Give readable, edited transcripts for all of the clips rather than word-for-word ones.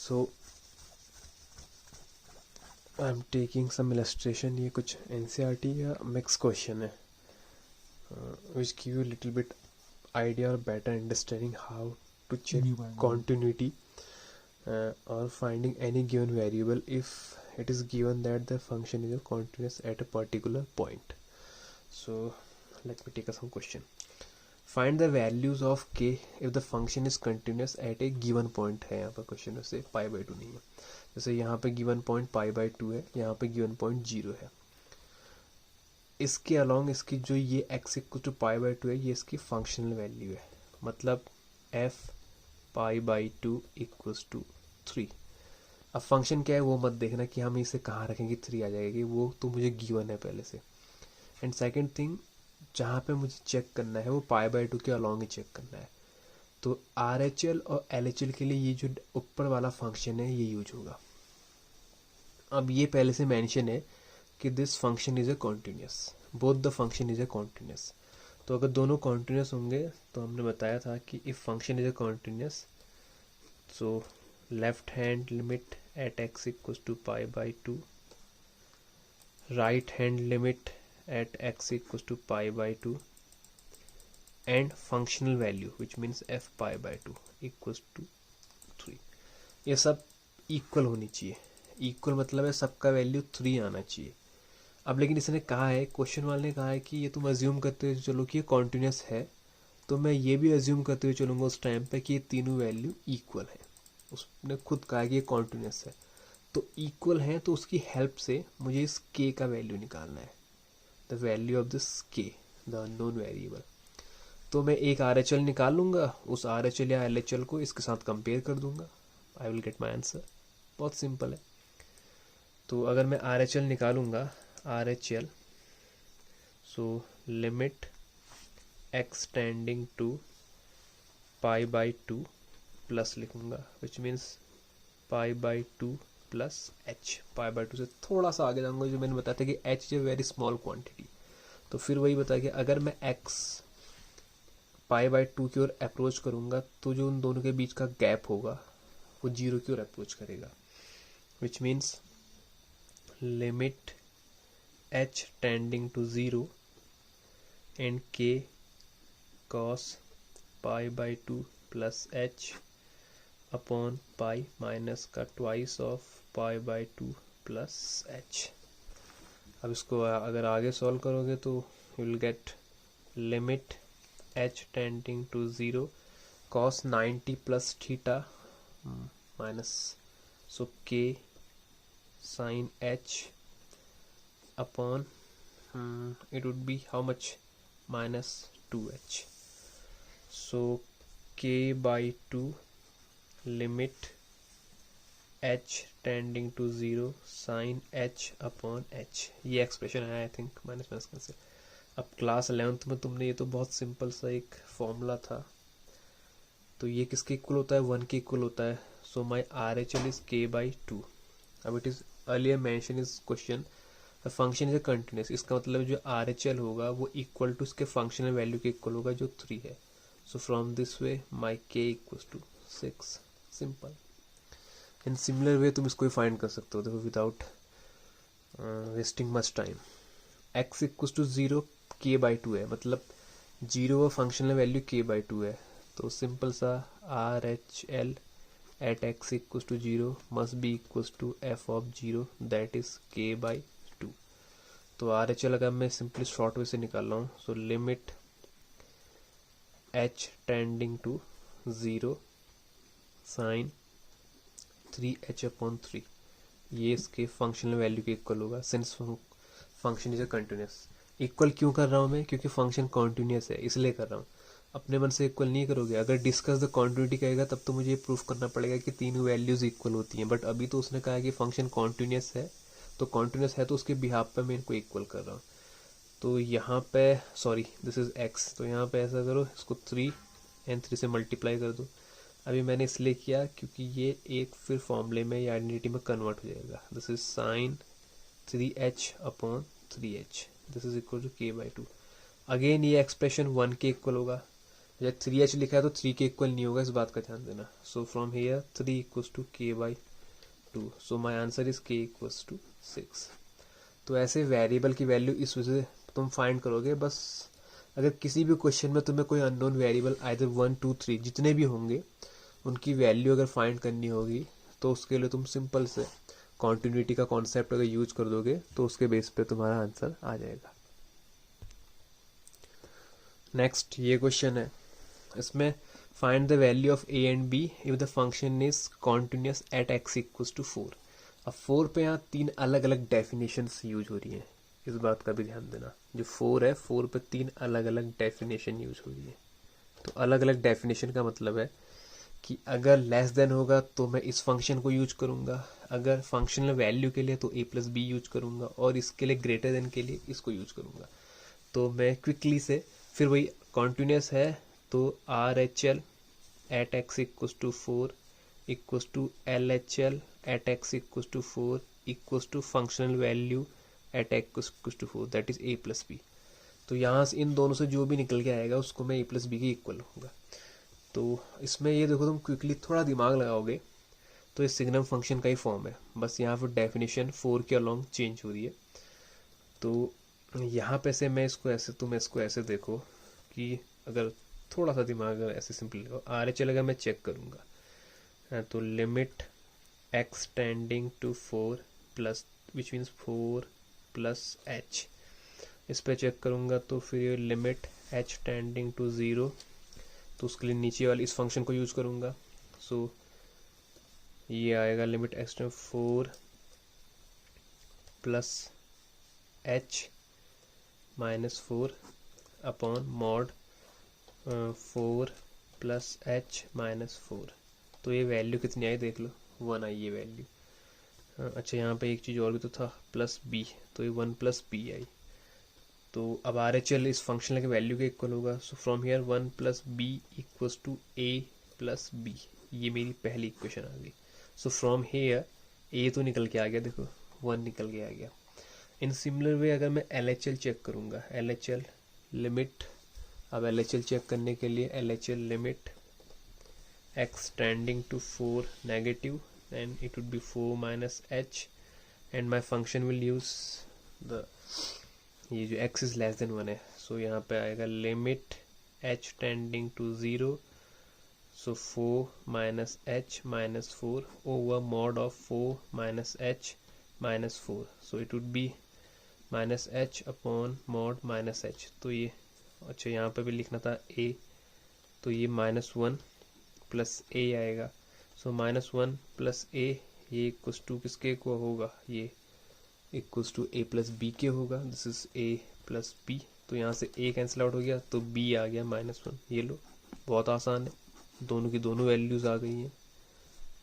So I am taking some illustration. ये कुछ NCERT या मिक्स क्वेश्चन है which give you little bit idea or better understanding how to check continuity or finding any given variable if it is given that the function is continuous at a particular point. So let me take some question. Find the values of k if the function is continuous at a given point. है यहाँ पर question में से पाई by 2 नहीं है. जैसे यहाँ पे गिवन पॉइंट पाई बाई 2 है, यहाँ पे गिवन पॉइंट 0 है. इसके अलॉन्ग इसकी जो ये x equal to pi by 2 है, ये इसकी फंक्शनल वैल्यू है. मतलब f pi by 2 equals to 3. अब फंक्शन क्या है वो मत देखना कि हम इसे कहाँ रखेंगे 3 आ जाएगी, वो तो मुझे गिवन है पहले से. एंड सेकंड थिंग, जहाँ पे मुझे चेक करना है वो पाई बाई 2 के अलॉन्ग ही चेक करना है. तो RHL और LHL के लिए ये जो ऊपर वाला फंक्शन है ये यूज होगा. अब ये पहले से मेंशन है कि this function is a continuous, both the function is a continuous. तो अगर दोनों कॉन्टिन्यूस होंगे तो हमने बताया था कि if function is a continuous, so left hand limit at x equals to pi by 2, right hand limit at x equals to pi by 2, and functional value which means f pi by 2 equals to 3. ये सब equal होनी चाहिए. Equal मतलब है सबका value 3 आना चाहिए. अब लेकिन इसने कहा है, क्वेश्चन वाले ने कहा है कि ये तुम अज्यूम करते हुए चलो कि ये कॉन्टिन्यूस है, तो मैं ये भी अज्यूम करते हुए चलूँगा उस टाइम पे कि ये तीनों वैल्यू इक्वल है. उसने खुद कहा कि ये कॉन्टिन्यूस है, तो इक्वल है, तो उसकी हेल्प से मुझे इस k का वैल्यू निकालना है, the value of this k, the unknown variable. तो मैं एक RHL निकाल लूँगा, उस RHL या LHL को इसके साथ कंपेयर कर दूंगा, I will get my answer. बहुत सिंपल है. तो अगर मैं RHL निकालूंगा, RHL, so limit x tending to pi by 2 plus लिखूंगा which means pi by 2 plus h. pi by 2 से थोड़ा सा आगे जाऊंगा, जो मैंने बताया था कि h is a very small quantity. तो फिर वही बताया कि अगर मैं x pi by 2 की ओर अप्रोच करूंगा तो जो उन दोनों के बीच का गैप होगा वो 0 की ओर अप्रोच करेगा, which means limit h tending to 0 and k cos pi by 2 plus h upon pi minus का twice of pi by 2 plus h. अब इसको अगर आगे सॉल्व करोगे तो you will get limit h tending to 0 cos 90 plus theta minus so k sin h upon it would be how much, minus 2h. so k by 2 limit h tending to 0 sin h upon h. ये expression है I think minus minus cancel. अब class 11th में तुमने ये तो बहुत simple सा एक फॉर्मूला था, तो ये किसके इक्वल होता है, 1 के इक्वल होता है. So my RHL is k by 2. अब it is earlier mention is question function is a continuous. इसका मतलब जो RHL होगा वो इक्वल टू इसके फंक्शनल वैल्यू के इक्वल होगा जो 3 है. So from this way my k equals to 6. Simple. In similar way तुम इसको ही फाइंड कर सकते हो, देखो without wasting much time. x equals to 0 k by 2 है, मतलब 0 और फंक्शनल वैल्यू k by 2 है. तो सिंपल सा RHL at x equals to 0 must be equals to f of 0 that is k by 2. तो RHL अगर मैं सिंपली शॉर्ट वे से निकाल रहा हूँ, so limit h tending to 0 sine 3h upon 3, ये इसके फंक्शनल वैल्यू के इक्वल होगा since function is a continuous. Equal क्यों कर रहा हूँ मैं, क्योंकि फंक्शन कॉन्टिन्यूस है इसलिए कर रहा हूँ. अपने मन से इक्वल नहीं करोगे. अगर डिस्कस द कॉन्टिन्यूटी कहेगा तब तो मुझे प्रूफ करना पड़ेगा कि तीनों वैल्यूज इक्वल होती हैं, बट अभी तो उसने कहा कि फंक्शन कॉन्टिन्यूस है, तो कॉन्टिन्यूस है तो उसके बिहाफ पे मैं इनको इक्वल कर रहा हूँ. तो यहाँ पे सॉरी दिस इज x, तो यहाँ पे ऐसा करो, इसको 3 and 3 से मल्टीप्लाई कर दो. अभी मैंने इसलिए किया क्योंकि ये एक फिर फॉर्मूले में या आइडेंटिटी में कन्वर्ट हो जाएगा. This is sine 3h upon 3h, this is equal to k by 2. Again ये एक्सप्रेशन 1 के इक्वल होगा, या 3h लिखा है तो 3 के इक्वल नहीं होगा, इस बात का ध्यान देना. So from here 3 equals to k/2. So my answer is k equals to 6. तो ऐसे वेरिएबल की वैल्यू इस वजह से तुम फाइंड करोगे. बस अगर किसी भी क्वेश्चन में तुम्हें कोई अननोन वेरिएबल आइदर 1 2 3 जितने भी होंगे उनकी वैल्यू अगर फाइंड करनी होगी तो उसके लिए तुम सिंपल से कॉन्टिन्यूटी का कॉन्सेप्ट अगर यूज कर दोगे तो उसके बेस पे तुम्हारा आंसर आ जाएगा. नेक्स्ट ये क्वेश्चन है, इसमें find the value of a and b if the function is continuous at x equals to 4. अब 4 पे यहाँ 3 अलग अलग डेफिनेशंस यूज हो रही हैं, इस बात का भी ध्यान देना. जो 4 है 4 पे 3 अलग अलग डेफिनेशन यूज हो रही है. तो अलग अलग डेफिनेशन का मतलब है कि अगर लेस देन होगा तो मैं इस फंक्शन को यूज करूंगा, अगर फंक्शनल वैल्यू के लिए तो a+b यूज करूंगा, और इसके लिए ग्रेटर देन के लिए इसको यूज करूंगा. तो मैं क्विकली से फिर वही कॉन्टिन्यूस है तो RHL at x equals to 4 equals to LHL at x equals to 4 equals to functional value at x equals to 4 that is a+b. तो यहाँ से इन दोनों से जो भी निकल के आएगा उसको मैं a+b के इक्वल होगा. तो इसमें ये देखो तुम क्विकली थोड़ा दिमाग लगाओगे तो ये सिग्नम फंक्शन का ही फॉर्म है, बस यहाँ पर डेफिनेशन 4 के अलॉन्ग चेंज हो रही है. तो यहाँ पे से मैं इसको ऐसे, तुम इसको ऐसे देखो कि अगर थोड़ा सा दिमाग अगर ऐसे सिंपल लगाओ, RHL अगर मैं चेक करूँगा तो limit x tending to 4 plus which means 4 plus h, इस पे चेक करूँगा तो फिर ये लिमिट h टेंडिंग टू 0, तो उसके लिए नीचे वाली इस फंक्शन को यूज करूँगा. सो ये आएगा limit x tending 4 plus h minus 4 upon mod 4 plus h minus 4. तो ये वैल्यू कितनी आई देख लो, 1 आई ये वैल्यू. अच्छा यहाँ पे एक चीज़ और भी तो था प्लस b, तो ये 1 प्लस b आई. तो अब RHL इस फंक्शन के वैल्यू के इक्वल होगा. So from here 1 plus b equals to a plus b. ये मेरी पहली इक्वेशन आ गई. सो फ्रॉम हियर a तो निकल के आ गया, देखो 1 निकल के आ गया. इन सिमिलर वे अगर मैं LHL चेक करूँगा, LHL लिमिट, अब LHL चेक करने के लिए LHL limit x tending to 4 negative and it would be 4 minus h and my function will use the, ये जो x इज लेस देन 1 है, सो यहाँ पे आएगा limit h tending to 0, so 4 minus h minus 4 over mod of 4 minus h minus 4, so it would be minus h upon mod minus h. तो ये अच्छा यहाँ पे भी लिखना था a, तो ये -1 प्लस a आएगा. सो -1 प्लस a ये इक्वल्स टू किसके को होगा, ये इक्वल्स टू a+b के होगा. This is a plus b. तो यहाँ से a कैंसिल आउट हो गया तो b आ गया -1. ये लो बहुत आसान है, दोनों की दोनों वैल्यूज आ गई हैं.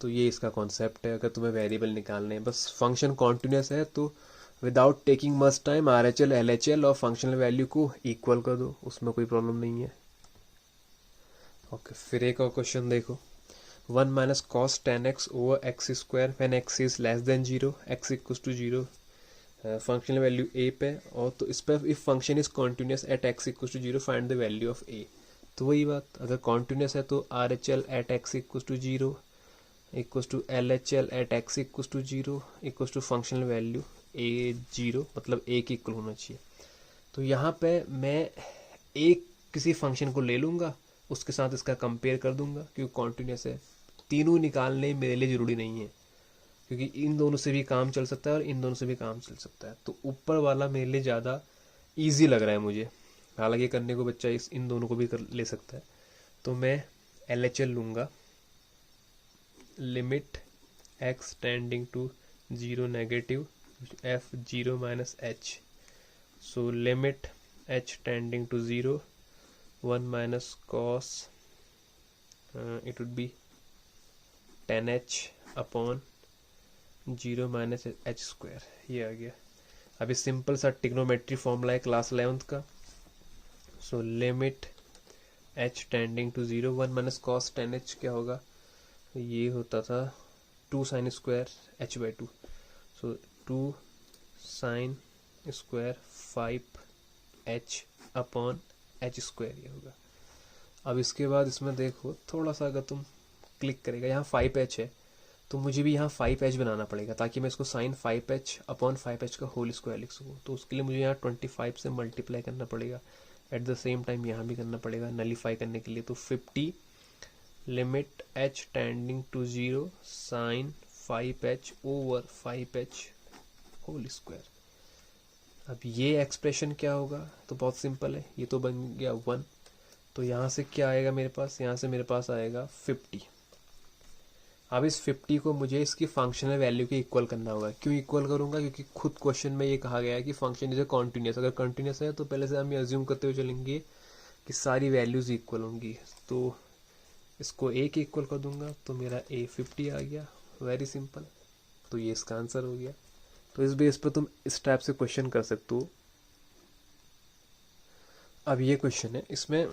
तो ये इसका कॉन्सेप्ट है अगर तुम्हें वेरिएबल निकालने हैं. बस फंक्शन कॉन्टिन्यूस है तो without taking much time RHL LHL और फंक्शनल वैल्यू को इक्वल कर दो, उसमें कोई प्रॉब्लम नहीं है. ओके फिर एक और क्वेश्चन देखो, 1 minus cos 10x over x square when x is less than 0 x equals to 0. Functional value a पे, और तो इस पर if function is continuous at x equals to 0 find the value of a. तो वही बात, अगर कॉन्टिन्यूस है तो RHL at x equals to 0 equals to LHL at x equals to 0 equals to functional value a0, मतलब a के equal होना चाहिए. तो यहाँ पे मैं एक किसी फंक्शन को ले लूँगा, उसके साथ इसका कंपेयर कर दूंगा, क्योंकि कॉन्टिन्यूस है. तीनों निकालने मेरे लिए ज़रूरी नहीं है, क्योंकि इन दोनों से भी काम चल सकता है और इन दोनों से भी काम चल सकता है. तो ऊपर वाला मेरे लिए ज़्यादा ईजी लग रहा है मुझे, हालांकि करने को बच्चा इन दोनों को भी ले सकता है. तो मैं LHL लूँगा, limit x tending to 0 negative f0 minus h. So limit h tending to 0, 1 minus cos it would be 10h upon 0 minus h square. ये आ गया. अभी सिंपल सा ट्रिग्नोमेट्री फॉर्मूला है क्लास 11th का. So limit h tending to 0, 1 minus cos 10h क्या होगा, ये होता था 2 sine square h/2. So 2 sine square 5h upon h square ये होगा. अब इसके बाद इसमें देखो थोड़ा सा, अगर तुम क्लिक करेगा, यहाँ 5h है, तो मुझे भी यहाँ 5h बनाना पड़ेगा ताकि मैं इसको साइन 5h अपॉन 5h का होल स्क्वायर लिख सकूँ। तो उसके लिए मुझे यहाँ 25 से मल्टीप्लाई करना पड़ेगा, एट द सेम टाइम यहाँ भी करना पड़ेगा नलीफाई करने के लिए। तो 50 limit h tending to 0 sine 5h over 5h whole square. अब ये एक्सप्रेशन क्या होगा, तो बहुत सिंपल है, ये तो बन गया 1। तो यहाँ से क्या आएगा मेरे पास, यहाँ से मेरे पास आएगा 50। अब इस 50 को मुझे इसकी फंक्शनल वैल्यू के इक्वल करना होगा। क्यों इक्वल करूंगा, क्योंकि खुद क्वेश्चन में ये कहा गया है कि फंक्शन इज कॉन्टिन्यूस। अगर कॉन्टिन्यूस है तो पहले से हम ये अज्यूम करते हुए चलेंगे कि सारी वैल्यूज इक्वल होंगी। तो इसको a के इक्वल कर दूंगा तो मेरा a 50 आ गया, वेरी सिंपल। तो ये इसका आंसर हो गया। तो इस बेस पर तुम इस टाइप से क्वेश्चन कर सकते हो। अब ये क्वेश्चन है, इसमें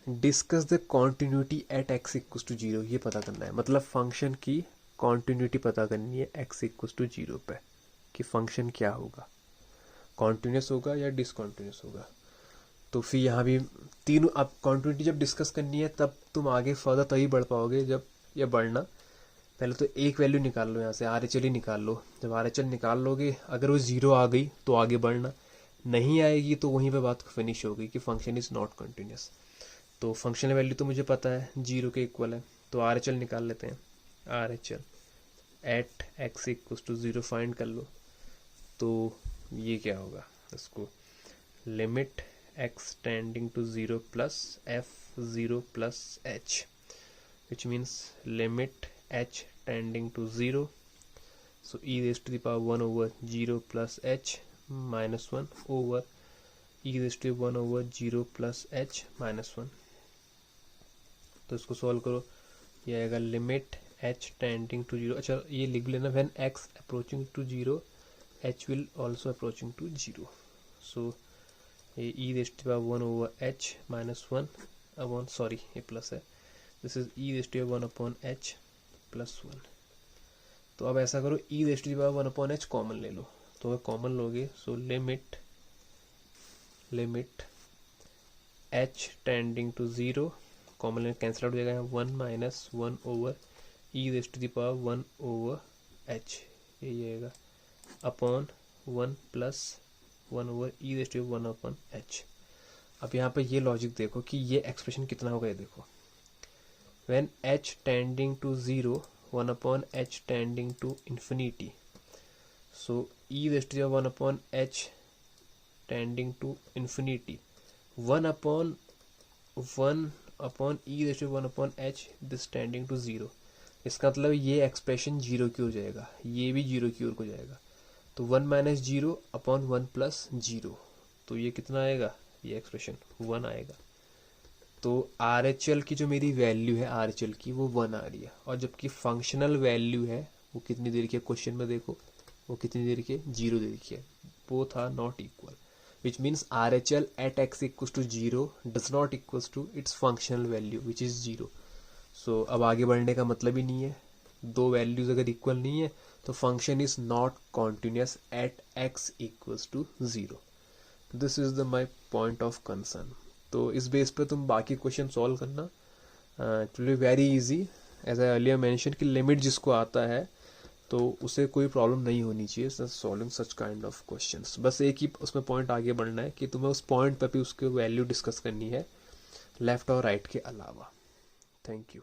discuss the continuity at x equal to 0, ये पता करना है। मतलब फंक्शन की कॉन्टिन्यूटी पता करनी है x इक्वल टू 0 पे, कि फंक्शन क्या होगा, कॉन्टिन्यूस होगा या डिसकॉन्टिन्यूस होगा। तो फिर यहाँ भी तीनों, अब कॉन्टिन्यूटी जब डिस्कस करनी है तब तुम आगे फर्दर तभी बढ़ पाओगे जब ये बढ़ना। पहले तो एक वैल्यू निकाल लो, यहाँ से RHL ही निकाल लो। जब RHL निकाल लोगे, अगर वो 0 आ गई तो आगे बढ़ना, नहीं आएगी तो वहीं पे बात फिनिश हो गई कि फंक्शन इज नॉट कंटिन्यूस। तो फंक्शनल वैल्यू तो मुझे पता है 0 के इक्वल है, तो RHL निकाल लेते हैं। RHL at x equal to 0 find कर लो। तो ये क्या होगा, इसको limit x tending to 0 plus f0 plus h, which means limit h tending to 0, so e raised to the power 1 over 0 plus h minus 1 over e raised to 1 over 0 plus h minus 1। तो इसको solve करो, ये आएगा limit h tending to 0। अच्छा ये लिख लेना, when x approaching to 0 h will also approaching to 0। So ये e raised to the power 1 over h minus 1 upon, sorry ये प्लस है, this is e raised to 1 upon h plus 1। तो अब ऐसा करो, e raised to 1 upon h common ले लो। तो अगर कॉमन लोगे, so limit h tending to 0, common लेने कैंसिल आउट हो जाएगा, 1 minus 1 over e raised to the power 1 over h, ये आएगा upon 1 plus 1 over e raised to 1 upon h। अब यहाँ पे ये लॉजिक देखो कि ये एक्सप्रेशन कितना होगा, ये देखो, when h tending to 0 1 upon h tending to infinity, so e raised to 1 upon h tending to infinity 1 upon e raised to 1 upon h this tending to 0। इसका मतलब ये एक्सप्रेशन 0 की हो जाएगा, ये भी 0 की ओर को जाएगा। तो 1 माइनस 0 अपॉन 1 प्लस 0, तो ये कितना आएगा, ये एक्सप्रेशन 1 आएगा। तो RHL की जो मेरी वैल्यू है RHL की, वो 1 आ रही है, और जबकि फंक्शनल वैल्यू है वो कितनी देर की है, क्वेश्चन में देखो वो कितनी देर की है, 0 देर की है। Both are not equal, which means RHL at x equal to 0 does not equal to its functional value which is 0। So अब आगे बढ़ने का मतलब ही नहीं है, दो वैल्यूज अगर इक्वल नहीं है तो function is not continuous at x equals to 0। This is the my point of concern. तो इस बेस पे तुम बाकी क्वेश्चन सॉल्व करना, it will be very easy. As I earlier mention कि लिमिट जिसको आता है तो उसे कोई प्रॉब्लम नहीं होनी चाहिए solving such kind of questions. बस एक ही उसमें पॉइंट आगे बढ़ना है कि तुम्हें उस पॉइंट पर भी उसकी वैल्यू डिस्कस करनी है, लेफ्ट और राइट के अलावा। Thank you.